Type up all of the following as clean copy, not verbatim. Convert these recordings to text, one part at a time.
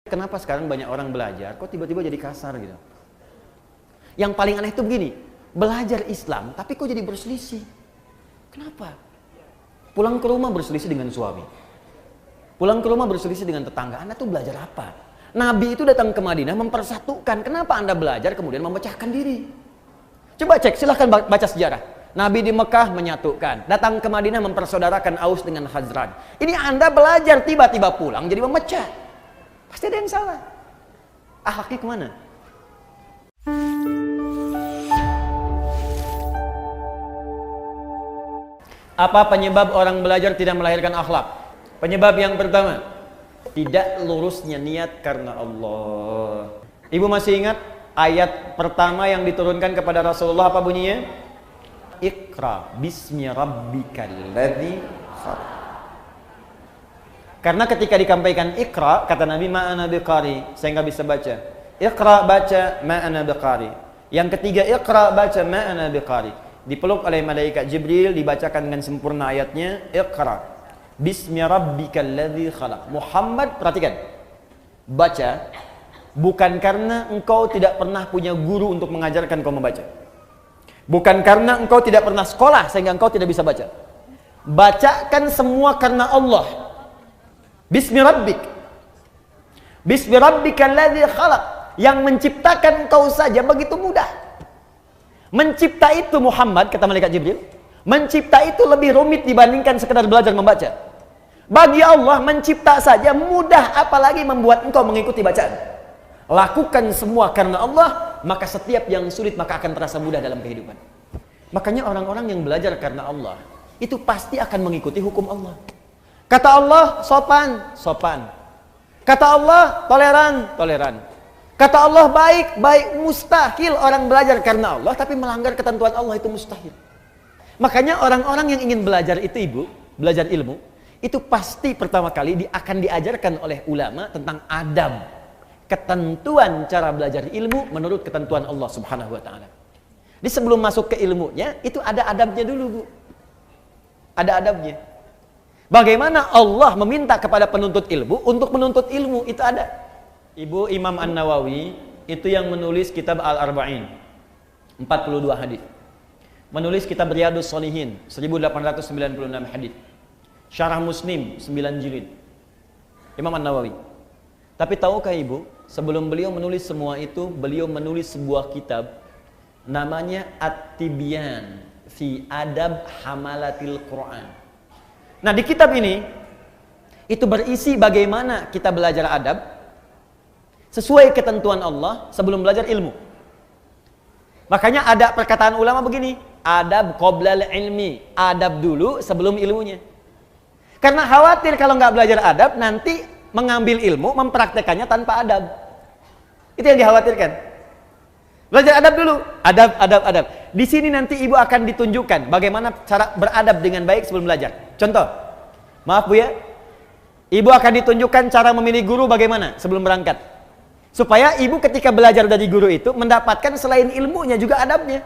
Kenapa sekarang banyak orang belajar, kok tiba-tiba jadi kasar gitu? Yang paling aneh itu begini, belajar Islam, tapi kok jadi berselisih? Kenapa? Pulang ke rumah berselisih dengan suami. Pulang ke rumah berselisih dengan tetangga. Anda tuh belajar apa? Nabi itu datang ke Madinah mempersatukan. Kenapa Anda belajar kemudian memecahkan diri? Coba cek, silahkan baca sejarah. Nabi di Mekah menyatukan. Datang ke Madinah mempersaudarakan Aus dengan Khazraj. Ini Anda belajar, tiba-tiba pulang jadi memecah. Pasti ada yang salah. Akhlaknya kemana? Apa penyebab orang belajar tidak melahirkan akhlak? Penyebab yang pertama, tidak lurusnya niat karena Allah. Ibu masih ingat ayat pertama yang diturunkan kepada Rasulullah apa bunyinya? Iqra bismi rabbikal ladzi khalaq. Karena ketika dikampaikan Iqra, kata Nabi, ma'ana biqari, saya nggak bisa baca. Iqra baca, ma'ana biqari. Yang ketiga, Iqra baca, ma'ana biqari. Dipeluk oleh malaikat Jibril, dibacakan dengan sempurna ayatnya, Iqra bismi rabbikal ladzi khalaq. Muhammad, perhatikan, baca bukan karena engkau tidak pernah punya guru untuk mengajarkan kau membaca, bukan karena engkau tidak pernah sekolah sehingga engkau tidak bisa baca. Bacakan semua karena Allah. Bismi rabbik, bismi rabbikal ladzi khalaq. Yang menciptakan engkau saja begitu mudah. Mencipta itu Muhammad, kata malaikat Jibril, mencipta itu lebih rumit dibandingkan sekedar belajar membaca. Bagi Allah mencipta saja mudah, apalagi membuat engkau mengikuti bacaan. Lakukan semua karena Allah, maka setiap yang sulit maka akan terasa mudah dalam kehidupan. Makanya orang-orang yang belajar karena Allah itu pasti akan mengikuti hukum Allah. Kata Allah sopan, sopan. Kata Allah toleran, toleran. Kata Allah baik, baik. Mustahil orang belajar karena Allah tapi melanggar ketentuan Allah, itu mustahil. Makanya orang-orang yang ingin belajar itu, ibu, belajar ilmu, itu pasti pertama kali akan diajarkan oleh ulama tentang adab, ketentuan cara belajar ilmu menurut ketentuan Allah Subhanahu wa taala. Jadi sebelum masuk ke ilmunya, itu ada adabnya dulu, Bu. Ada adabnya. Bagaimana Allah meminta kepada penuntut ilmu untuk menuntut ilmu, itu ada. Ibu, Imam An-Nawawi itu yang menulis kitab Al-Arba'in, 42 hadis. Menulis kitab Riyadhus Shalihin, 1896 hadis. Syarah Muslim 9 jilid. Imam An-Nawawi. Tapi tahukah ibu, sebelum beliau menulis semua itu, beliau menulis sebuah kitab namanya At-Tibyan fi Adab Hamalatil Quran. Nah, di kitab ini itu berisi bagaimana kita belajar adab sesuai ketentuan Allah sebelum belajar ilmu. Makanya ada perkataan ulama begini, adab qoblal ilmi, adab dulu sebelum ilmunya. Karena khawatir kalau nggak belajar adab nanti mengambil ilmu mempraktekannya tanpa adab. Itu yang dikhawatirkan. Belajar adab dulu, adab, adab, adab. Di sini nanti ibu akan ditunjukkan bagaimana cara beradab dengan baik sebelum belajar. Contoh, maaf Bu ya, ibu akan ditunjukkan cara memilih guru bagaimana sebelum berangkat. Supaya ibu ketika belajar dari guru itu mendapatkan selain ilmunya juga adabnya.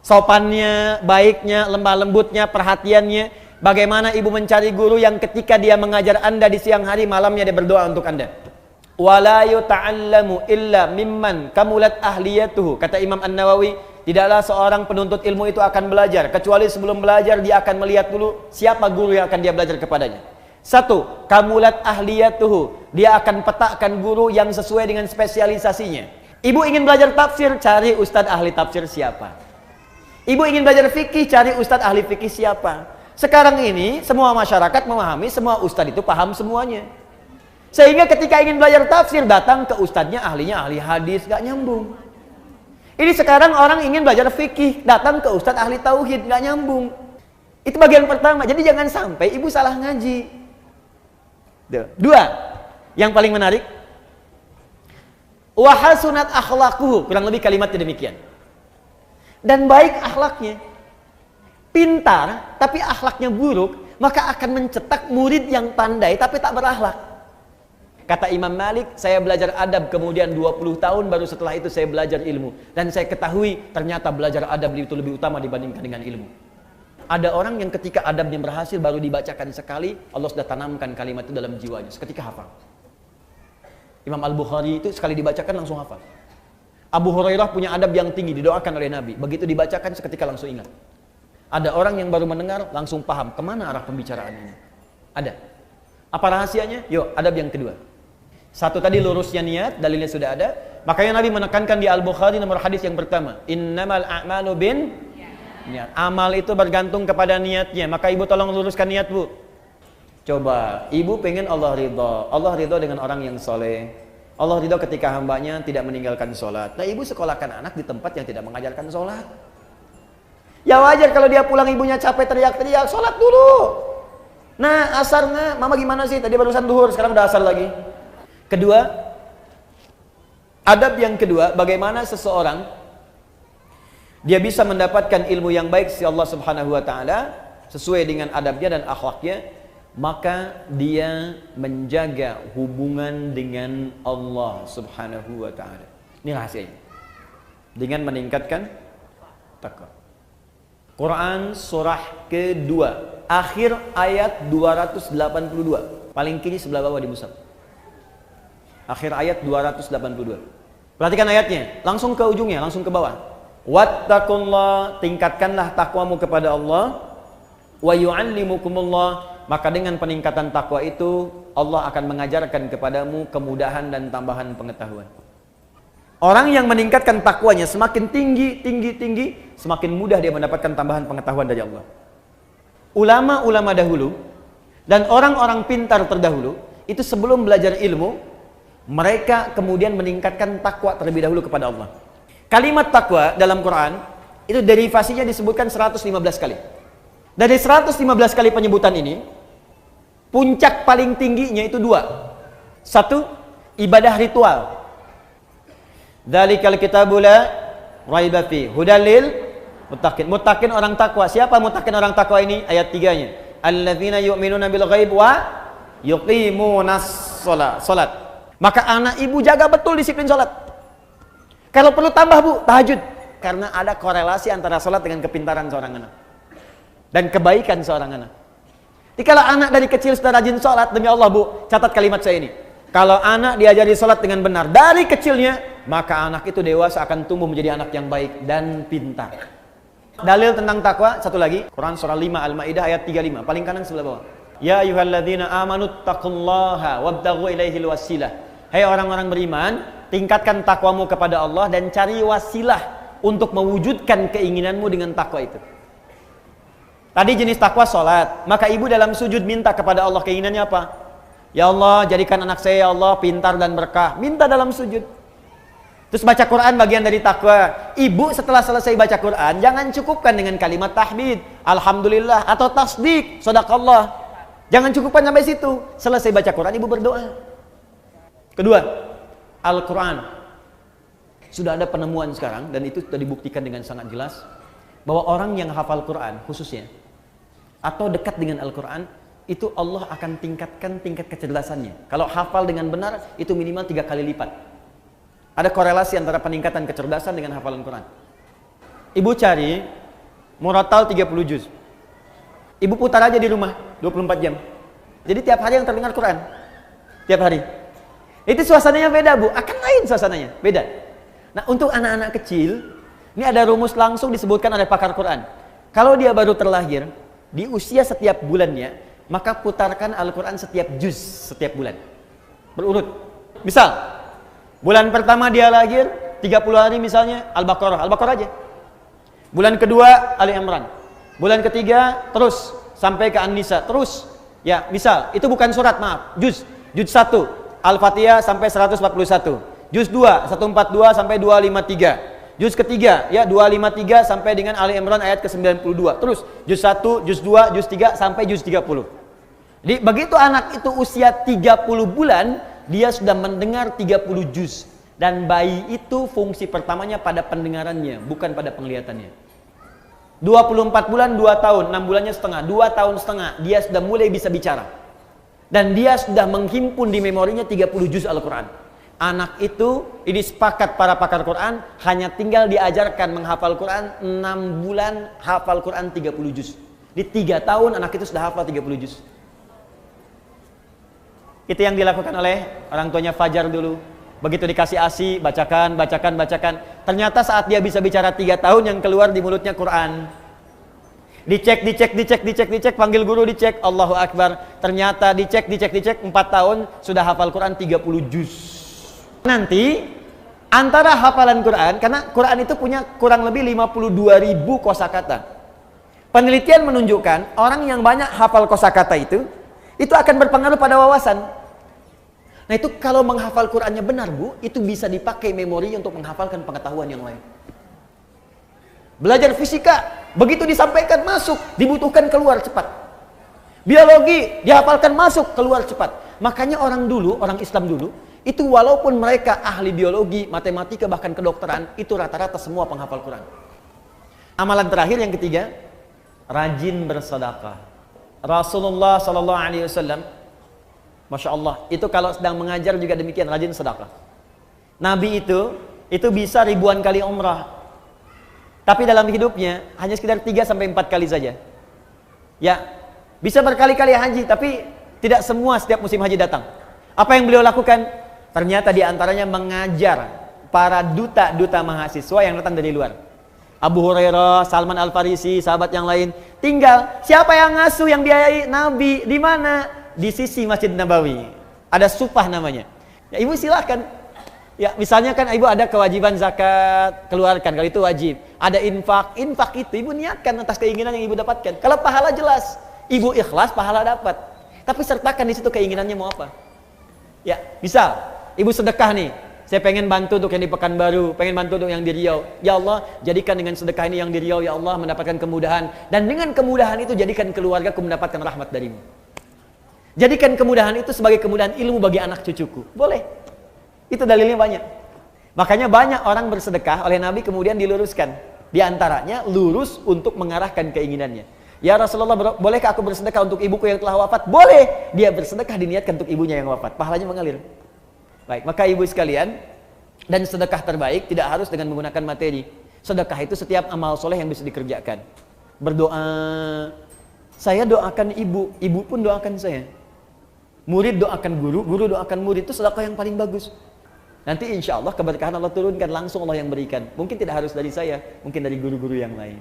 Sopannya, baiknya, lemah lembutnya, perhatiannya. Bagaimana ibu mencari guru yang ketika dia mengajar Anda di siang hari, malamnya dia berdoa untuk Anda. Wala yuta'allamu illa mimman kamulat ahliyatuhu. Kata Imam An-Nawawi, tidaklah seorang penuntut ilmu itu akan belajar kecuali sebelum belajar dia akan melihat dulu siapa guru yang akan dia belajar kepadanya. Satu, kamulat ahliyatuhu, dia akan petakan guru yang sesuai dengan spesialisasinya. Ibu ingin belajar tafsir, cari ustadz ahli tafsir siapa. Ibu ingin belajar fikih, cari ustadz ahli fikih siapa. Sekarang ini semua masyarakat memahami semua ustadz itu paham semuanya. Sehingga ketika ingin belajar tafsir, datang ke ustadznya ahlinya ahli hadis, gak nyambung. Ini sekarang orang ingin belajar fikih, datang ke ustadz ahli tauhid, gak nyambung. Itu bagian pertama. Jadi jangan sampai ibu salah ngaji. Dua, yang paling menarik, wa hasunat akhlaquhu, kurang lebih kalimatnya demikian. Dan baik akhlaknya. Pintar tapi akhlaknya buruk, maka akan mencetak murid yang pandai tapi tak berakhlak. Kata Imam Malik, saya belajar adab kemudian 20 tahun baru setelah itu saya belajar ilmu. Dan saya ketahui ternyata belajar adab itu lebih utama dibandingkan dengan ilmu. Ada orang yang ketika adabnya berhasil baru dibacakan sekali, Allah sudah tanamkan kalimat itu dalam jiwanya, seketika hafal. Imam Al-Bukhari itu sekali dibacakan langsung hafal. Abu Hurairah punya adab yang tinggi, didoakan oleh Nabi. Begitu dibacakan seketika langsung ingat. Ada orang yang baru mendengar langsung paham kemana arah pembicaraan ini. Ada. Apa rahasianya? Yuk, adab yang kedua. Satu tadi lurusnya niat, dalilnya sudah ada. Makanya Nabi menekankan di Al-Bukhari nomor hadis yang pertama, innamal a'malu bin niat. Amal itu bergantung kepada niatnya. Maka ibu tolong luruskan niat, Bu. Coba, ibu pengen Allah ridha. Allah ridha dengan orang yang soleh. Allah ridha ketika hambanya tidak meninggalkan sholat. Nah, ibu sekolahkan anak di tempat yang tidak mengajarkan sholat. Ya wajar kalau dia pulang ibunya capek teriak-teriak, sholat dulu. Nah, asarnya, mama gimana sih? Tadi barusan duhur, sekarang udah asar lagi. Kedua, adab yang kedua, bagaimana seseorang dia bisa mendapatkan ilmu yang baik si Allah Subhanahu wa taala sesuai dengan adabnya dan akhlaknya, maka dia menjaga hubungan dengan Allah Subhanahu wa taala. Ini rahasianya. Dengan meningkatkan takwa. Quran surah kedua, akhir ayat 282. Paling kiri sebelah bawah di mushaf. Akhir ayat 282. Perhatikan ayatnya, langsung ke ujungnya, langsung ke bawah. Wattaqullah, tingkatkanlah takwamu kepada Allah. Wa yu'allimukumullah, maka dengan peningkatan takwa itu Allah akan mengajarkan kepadamu kemudahan dan tambahan pengetahuan. Orang yang meningkatkan takwanya semakin tinggi, semakin mudah dia mendapatkan tambahan pengetahuan dari Allah. Ulama-ulama dahulu dan orang-orang pintar terdahulu itu sebelum belajar ilmu, mereka kemudian meningkatkan takwa terlebih dahulu kepada Allah. Kalimat takwa dalam Quran itu derivasinya disebutkan 115 kali. Dari 115 kali penyebutan ini, puncak paling tingginya itu dua. Satu, ibadah ritual. Dzalikal kitabu la raiba fi hudal lil muttaqin. Muttaqin orang takwa. Siapa muttaqin orang takwa ini? Ayat 3-nya. Alladzina yu'minuna bil ghaib wa yuqimunas shalat. Maka anak ibu jaga betul disiplin salat. Kalau perlu tambah, Bu, tahajud. Karena ada korelasi antara salat dengan kepintaran seorang anak dan kebaikan seorang anak. Jadi kalau anak dari kecil sudah rajin sholat, demi Allah, Bu, catat kalimat saya ini. Kalau anak diajari sholat dengan benar dari kecilnya, maka anak itu dewasa akan tumbuh menjadi anak yang baik dan pintar. Dalil tentang takwa, satu lagi, Quran surah 5 Al-Maidah ayat 35, paling kanan sebelah bawah. Ya ayyuhalladzina amanu taqullaha wabtaghu ilaihil wasilah. Hai orang-orang beriman, tingkatkan takwamu kepada Allah dan cari wasilah untuk mewujudkan keinginanmu dengan takwa itu. Tadi jenis takwa sholat, maka ibu dalam sujud minta kepada Allah keinginannya apa? Ya Allah, jadikan anak saya, ya Allah, pintar dan berkah. Minta dalam sujud. Terus baca Quran bagian dari takwa. Ibu setelah selesai baca Quran, jangan cukupkan dengan kalimat tahmid, alhamdulillah, atau tasdik, shadaqallah. Jangan cukupkan sampai situ. Selesai baca Quran, ibu berdoa. Kedua, Al-Quran. Sudah ada penemuan sekarang, dan itu sudah dibuktikan dengan sangat jelas, bahwa orang yang hafal Quran khususnya, atau dekat dengan Al-Quran, itu Allah akan tingkatkan tingkat kecerdasannya. Kalau hafal dengan benar, itu minimal 3 kali lipat. Ada korelasi antara peningkatan kecerdasan dengan hafalan Quran. Ibu cari Murattal 30 juz. Ibu putar aja di rumah 24 jam. Jadi tiap hari yang terdengar Quran. Tiap hari. Itu suasananya beda, Bu. Akan lain suasananya, beda. Nah, untuk anak-anak kecil, ini ada rumus langsung disebutkan oleh pakar Quran. Kalau dia baru terlahir, di usia setiap bulannya, maka putarkan Al-Quran setiap juz setiap bulan. Berurut. Misal, bulan pertama dia lahir, 30 hari misalnya, Al-Baqarah aja. Bulan kedua, Ali Imran. Bulan ketiga, terus, sampai ke An-Nisa, terus. Ya, misal, itu bukan surat, maaf, juz. Juz 1, Al-Fatihah sampai 141. Juz 2, 142 sampai 253. Juz ketiga, ya 253 sampai dengan Ali Imran ayat ke-92. Terus juz 1, juz 2, juz 3 sampai juz 30. Jadi begitu anak itu usia 30 bulan, dia sudah mendengar 30 juz. Dan bayi itu fungsi pertamanya pada pendengarannya, bukan pada penglihatannya. 24 bulan 2 tahun, 6 bulannya setengah, 2 tahun setengah, dia sudah mulai bisa bicara. Dan dia sudah menghimpun di memorinya 30 juz Al-Quran. Anak itu, ini sepakat para pakar Quran, hanya tinggal diajarkan menghafal Quran 6 bulan, hafal Quran 30 juz. Di 3 tahun anak itu sudah hafal 30 juz. Itu yang dilakukan oleh orang tuanya Fajar dulu. Begitu dikasih ASI, bacakan. Ternyata saat dia bisa bicara 3 tahun, yang keluar di mulutnya Quran. Dicek, panggil guru dicek, Allahu Akbar. Ternyata dicek, 4 tahun sudah hafal Quran 30 juz. Nanti antara hafalan Quran, karena Quran itu punya kurang lebih 52.000 kosakata. Penelitian menunjukkan orang yang banyak hafal kosakata itu akan berpengaruh pada wawasan. Nah itu kalau menghafal Qurannya benar Bu, itu bisa dipakai memori untuk menghafalkan pengetahuan yang lain. Belajar fisika, begitu disampaikan masuk, dibutuhkan keluar cepat. Biologi, dihafalkan masuk, keluar cepat. Makanya orang Islam dulu, itu walaupun mereka ahli biologi, matematika, bahkan kedokteran, itu rata-rata semua penghafal Quran. Amalan terakhir yang ketiga, rajin bersedekah. Rasulullah SAW, Masya Allah, itu kalau sedang mengajar juga demikian, rajin sedekah. Nabi itu bisa ribuan kali umrah. Tapi dalam hidupnya hanya sekitar 3-4 kali saja. Ya, bisa berkali-kali haji, tapi tidak semua setiap musim haji datang. Apa yang beliau lakukan? Ternyata diantaranya mengajar para duta-duta mahasiswa yang datang dari luar. Abu Hurairah, Salman Al-Farisi, sahabat yang lain. Tinggal, siapa yang ngasuh, yang biayai? Nabi. Di mana? Di sisi Masjid Nabawi. Ada supah namanya. Ya, ibu silahkan. Ya, misalnya kan ibu ada kewajiban zakat, keluarkan, kalau itu wajib. Ada infak itu ibu niatkan atas keinginan yang ibu dapatkan. Kalau pahala jelas, ibu ikhlas, pahala dapat. Tapi sertakan di situ keinginannya mau apa. Ya, misal ibu sedekah nih, saya pengen bantu untuk yang di Pekanbaru, pengen bantu untuk yang di Riau. Ya Allah, jadikan dengan sedekah ini yang di Riau, ya Allah, mendapatkan kemudahan. Dan dengan kemudahan itu jadikan keluargaku mendapatkan rahmat darimu. Jadikan kemudahan itu sebagai kemudahan ilmu bagi anak cucuku. Boleh. Itu dalilnya banyak. Makanya banyak orang bersedekah oleh Nabi kemudian diluruskan. Di antaranya lurus untuk mengarahkan keinginannya. Ya Rasulullah, bolehkah aku bersedekah untuk ibuku yang telah wafat? Boleh. Dia bersedekah diniatkan untuk ibunya yang wafat. Pahalanya mengalir. Baik, maka ibu sekalian, dan sedekah terbaik tidak harus dengan menggunakan materi. Sedekah itu setiap amal soleh yang bisa dikerjakan. Berdoa. Saya doakan ibu, ibu pun doakan saya. Murid doakan guru, guru doakan murid, itu sedekah yang paling bagus. Nanti insya Allah keberkahan Allah turunkan, langsung Allah yang berikan. Mungkin tidak harus dari saya, mungkin dari guru-guru yang lain.